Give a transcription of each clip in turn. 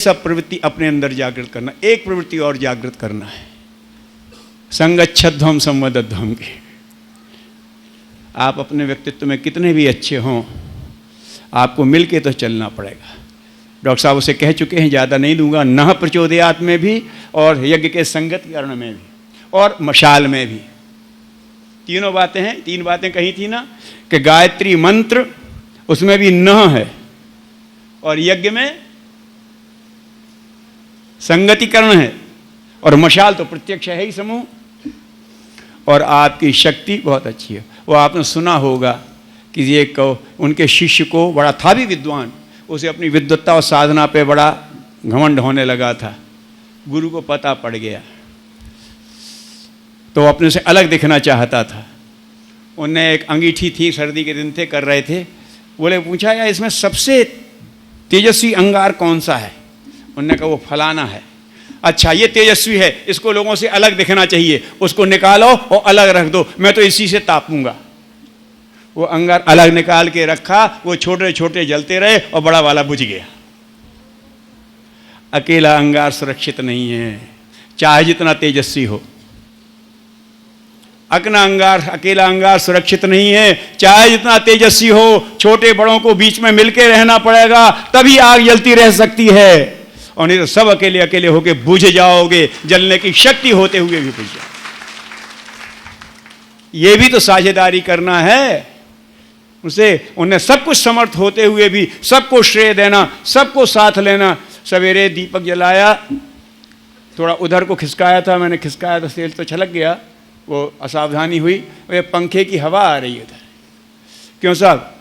सब प्रवृत्ति अपने अंदर जागृत करना, एक प्रवृत्ति और जागृत करना है, संगच्छध्वम संवदध्वम की। आप अपने व्यक्तित्व में कितने भी अच्छे हों, आपको मिल के तो चलना पड़ेगा। डॉक्टर साहब उसे कह चुके हैं, ज़्यादा नहीं दूंगा। नह प्रचोदयात में भी और यज्ञ के संगत कर्ण में भी और मशाल में भी तीनों बातें हैं। तीन बातें कही थी ना कि गायत्री मंत्र उसमें भी नह है और यज्ञ में संगतिकरण है और मशाल तो प्रत्यक्ष है ही समूह। और आपकी शक्ति बहुत अच्छी है। वो आपने सुना होगा कि ये उनके शिष्य को बड़ा था भी विद्वान, उसे अपनी विद्वत्ता और साधना पे बड़ा घमंड होने लगा था। गुरु को पता पड़ गया तो अपने से अलग दिखना चाहता था। उनने एक अंगीठी थी, सर्दी के दिन थे, कर रहे थे। बोले पूछा यार इसमें सबसे तेजस्वी अंगार कौन सा है? उन्होंने कहा वो फलाना है। अच्छा ये तेजस्वी है, इसको लोगों से अलग दिखना चाहिए, उसको निकालो और अलग रख दो, मैं तो इसी से तापूंगा। वो अंगार अलग निकाल के रखा, वो छोटे छोटे जलते रहे और बड़ा वाला बुझ गया। अकेला अंगार सुरक्षित नहीं है, चाहे जितना तेजस्वी हो। अकेला अंगार सुरक्षित नहीं है, चाहे जितना तेजस्वी हो। छोटे बड़ों को बीच में मिलके रहना पड़ेगा, तभी आग जलती रह सकती है। और नहीं तो सब अकेले अकेले होके बुझ जाओगे, जलने की शक्ति होते हुए भी बुझ जाओ। ये भी तो साझेदारी करना है उसे। उन्हें सब कुछ समर्थ होते हुए भी सबको श्रेय देना, सबको साथ लेना। सवेरे दीपक जलाया, थोड़ा उधर को खिसकाया था, मैंने खिसकाया तो तेल तो छलक गया, वो असावधानी हुई। ये पंखे की हवा आ रही है उधर। क्यों साहब,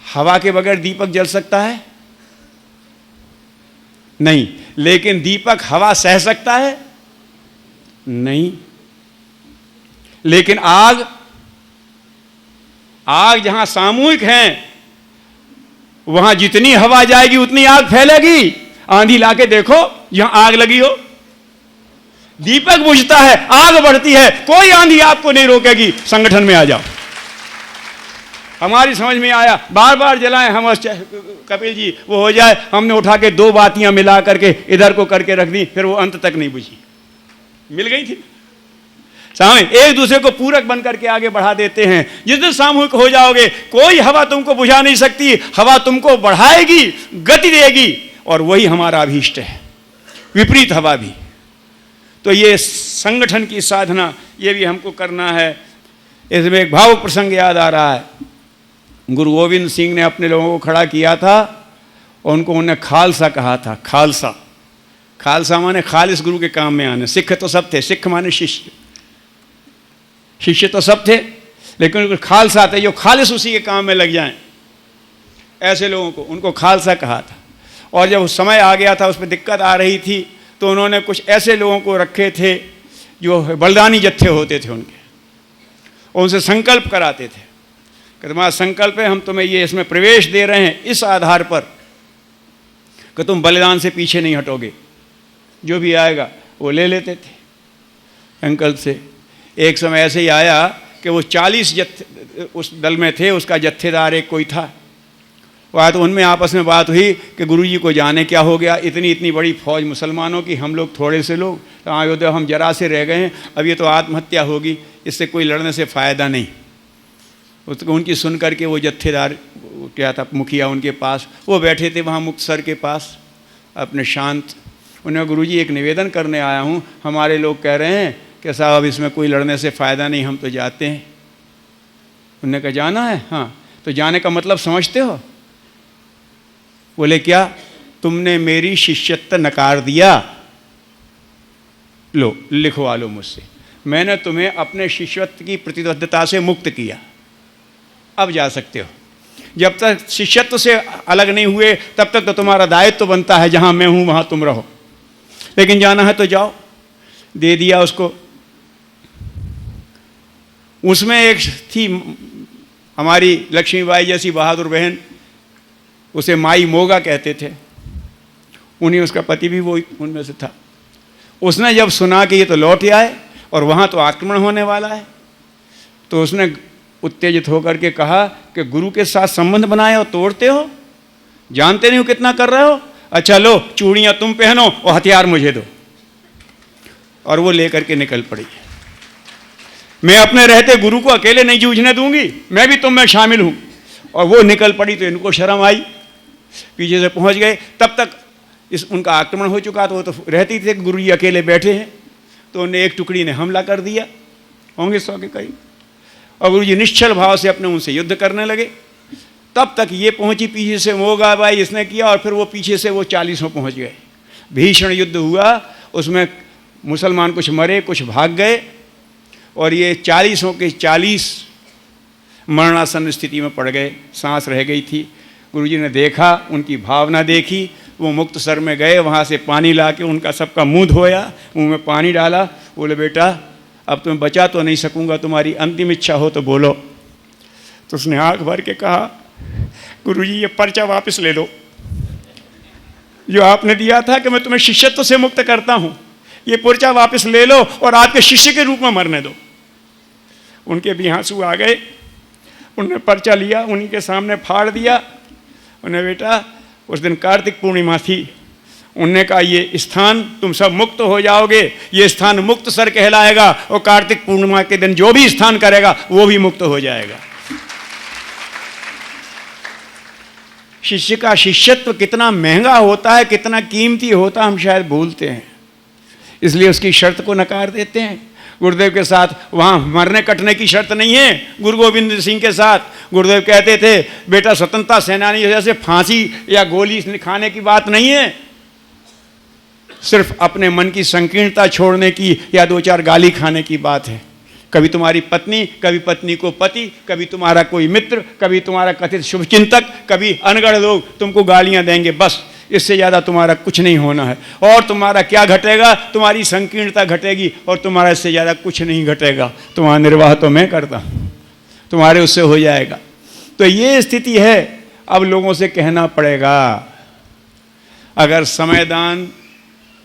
हवा के बगैर दीपक जल सकता है? नहीं। लेकिन दीपक हवा सह सकता है? नहीं। लेकिन आग जहां सामूहिक है, वहां जितनी हवा जाएगी उतनी आग फैलेगी। आंधी लाके देखो, जहां आग लगी हो दीपक बुझता है, आग बढ़ती है, कोई आंधी आपको नहीं रोकेगी। संगठन में आ जाओ। हमारी समझ में आया, बार बार जलाएं हम, कपिल जी वो हो जाए। हमने उठा के 2 बातियां मिला करके इधर को करके रख दी, फिर वो अंत तक नहीं बुझी। मिल गई थी सामने। एक दूसरे को पूरक बन करके आगे बढ़ा देते हैं। जिस दिन सामूहिक हो जाओगे, कोई हवा तुमको बुझा नहीं सकती। हवा तुमको बढ़ाएगी, गति देगी, और वही हमारा अभीष्ट है, विपरीत हवा भी। तो ये संगठन की साधना, ये भी हमको करना है। इसमें एक भावुक प्रसंग याद आ रहा है। गुरु गोविंद सिंह ने अपने लोगों को खड़ा किया था और उनको उन्होंने खालसा कहा था। खालसा, खालसा माने खालिस गुरु के काम में आने। सिख तो सब थे, सिख माने शिष्य, शिष्य तो सब थे, लेकिन खालसा थे जो खालिस उसी के काम में लग जाएं। ऐसे लोगों को उनको खालसा कहा था। और जब समय आ गया था, उसमें दिक्कत आ रही थी, तो उन्होंने कुछ ऐसे लोगों को रखे थे जो बलिदानी जत्थे होते थे उनके, और उनसे संकल्प कराते थे कि तुम्हारा संकल्प है, हम तुम्हें ये इसमें प्रवेश दे रहे हैं इस आधार पर कि तुम बलिदान से पीछे नहीं हटोगे। जो भी आएगा वो ले लेते थे संकल्प से। एक समय ऐसे ही आया कि वो 40 जत्थे उस दल में थे, उसका जत्थेदार एक कोई था। वो आया तो उनमें आपस में बात हुई कि गुरुजी को जाने क्या हो गया, इतनी इतनी बड़ी फौज मुसलमानों की, हम लोग थोड़े से लोग, तो अयोध्या हम जरा से रह गए हैं, अब ये तो आत्महत्या होगी, इससे कोई लड़ने से फ़ायदा नहीं। उसको उनकी सुन करके वो जत्थेदार क्या था, मुखिया उनके पास, वो बैठे थे वहाँ मुक्तसर के पास अपने शांत। उन्हें गुरुजी एक निवेदन करने आया हूँ, हमारे लोग कह रहे हैं कि साहब इसमें कोई लड़ने से फ़ायदा नहीं, हम तो जाते हैं। उन्होंने कहा जाना है? हाँ। तो जाने का मतलब समझते हो? बोले क्या? तुमने मेरी शिष्यत्व नकार दिया, लो लिखवा लो मुझसे, मैंने तुम्हें अपने शिष्यत्व की प्रतिबद्धता से मुक्त किया, अब जा सकते हो। जब तक शिष्यत्व से अलग नहीं हुए तब तक तो तुम्हारा दायित्व तो बनता है, जहां मैं हूं वहां तुम रहो, लेकिन जाना है तो जाओ। दे दिया उसको। उसमें एक थी हमारी लक्ष्मीबाई जैसी बहादुर बहन, उसे माई मोगा कहते थे, उन्हीं उसका पति भी वो उनमें से था। उसने जब सुना कि ये तो लौट आए और वहाँ तो आक्रमण होने वाला है, तो उसने उत्तेजित होकर के कहा कि गुरु के साथ संबंध बनाए हो, तोड़ते हो, जानते नहीं हो कितना कर रहे हो, अच्छा लो चूड़ियां तुम पहनो और हथियार मुझे दो। और वो लेकर के निकल पड़ी। मैं अपने रहते गुरु को अकेले नहीं जूझने दूंगी, मैं भी तुम में शामिल हूं। और वो निकल पड़ी तो इनको शर्म आई, पीछे से पहुंच गए। तब तक उनका आक्रमण हो चुका, तो वो तो रहती थे गुरु जी अकेले बैठे हैं, तो उन्हें एक टुकड़ी ने हमला कर दिया, होंगे 100 के करीब। और गुरु जी निश्चल भाव से अपने उनसे युद्ध करने लगे। तब तक ये पहुंची पीछे से, मोगा बाई इसने किया, और फिर वो पीछे से वो 40 पहुंच गए। भीषण युद्ध हुआ, उसमें मुसलमान कुछ मरे कुछ भाग गए, और ये 40 के 40 मरणासन स्थिति में पड़ गए, सांस रह गई थी। गुरुजी ने देखा, उनकी भावना देखी, वो मुक्तसर में गए, वहाँ से पानी ला के उनका सबका मुंह धोया, मुंह में पानी डाला, बोले बेटा अब तुम्हें बचा तो नहीं सकूंगा, तुम्हारी अंतिम इच्छा हो तो बोलो। तो उसने आंख भर के कहा, गुरुजी ये पर्चा वापस ले लो, जो आपने दिया था कि मैं तुम्हें शिष्यत्व से मुक्त करता हूँ, ये पर्चा वापस ले लो और आपके शिष्य के रूप में मरने दो। उनके भी आंसू आ गए, उन्होंने पर्चा लिया, उन्हीं के सामने फाड़ दिया। उन्हें बेटा उस दिन कार्तिक पूर्णिमा थी, उनने कहा ये स्थान तुम सब मुक्त हो जाओगे, ये स्थान मुक्तसर कहलाएगा, और कार्तिक पूर्णिमा के दिन जो भी स्थान करेगा वो भी मुक्त हो जाएगा। शिष्य का शिष्यत्व कितना महंगा होता है, कितना कीमती होता है, हम शायद भूलते हैं, इसलिए उसकी शर्त को नकार देते हैं। गुरुदेव के साथ वहाँ मरने कटने की शर्त नहीं है। गुरु गोविंद सिंह के साथ गुरुदेव कहते थे, बेटा स्वतंत्रता सेनानी जैसे फांसी या गोली खाने की बात नहीं है, सिर्फ अपने मन की संकीर्णता छोड़ने की या 2-4 गाली खाने की बात है। कभी तुम्हारी पत्नी, कभी पत्नी को पति, कभी तुम्हारा कोई मित्र, कभी तुम्हारा कथित शुभचिंतक, कभी अनगढ़ लोग तुमको गालियां देंगे, बस इससे ज़्यादा तुम्हारा कुछ नहीं होना है। और तुम्हारा क्या घटेगा? तुम्हारी संकीर्णता घटेगी, और तुम्हारा इससे ज़्यादा कुछ नहीं घटेगा। तुम्हारा निर्वाह तो मैं करता हूँ, तुम्हारे उससे हो जाएगा। तो ये स्थिति है। अब लोगों से कहना पड़ेगा, अगर समयदान,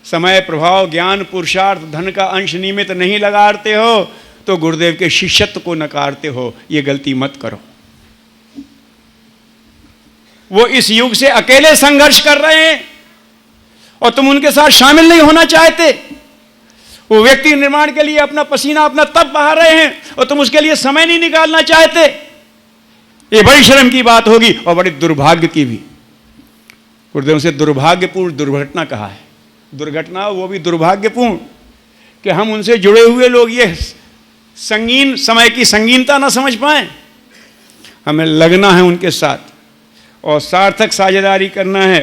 समय, प्रभाव, ज्ञान, पुरुषार्थ, धन का अंश निमित्त नहीं लगाते हो तो गुरुदेव के शिष्यत्व को नकारते हो। ये गलती मत करो। वो इस युग से अकेले संघर्ष कर रहे हैं और तुम उनके साथ शामिल नहीं होना चाहते। वो व्यक्ति निर्माण के लिए अपना पसीना, अपना तप बहा रहे हैं और तुम उसके लिए समय नहीं निकालना चाहते। ये बड़ी शर्म की बात होगी और बड़ी दुर्भाग्य की भी। गुरुदेव से दुर्भाग्यपूर्ण दुर्घटना कहा है। दुर्घटना वो भी दुर्भाग्यपूर्ण कि हम उनसे जुड़े हुए लोग ये संगीन, समय की संगीनता ना समझ पाए। हमें लगना है उनके साथ और सार्थक साझेदारी करना है।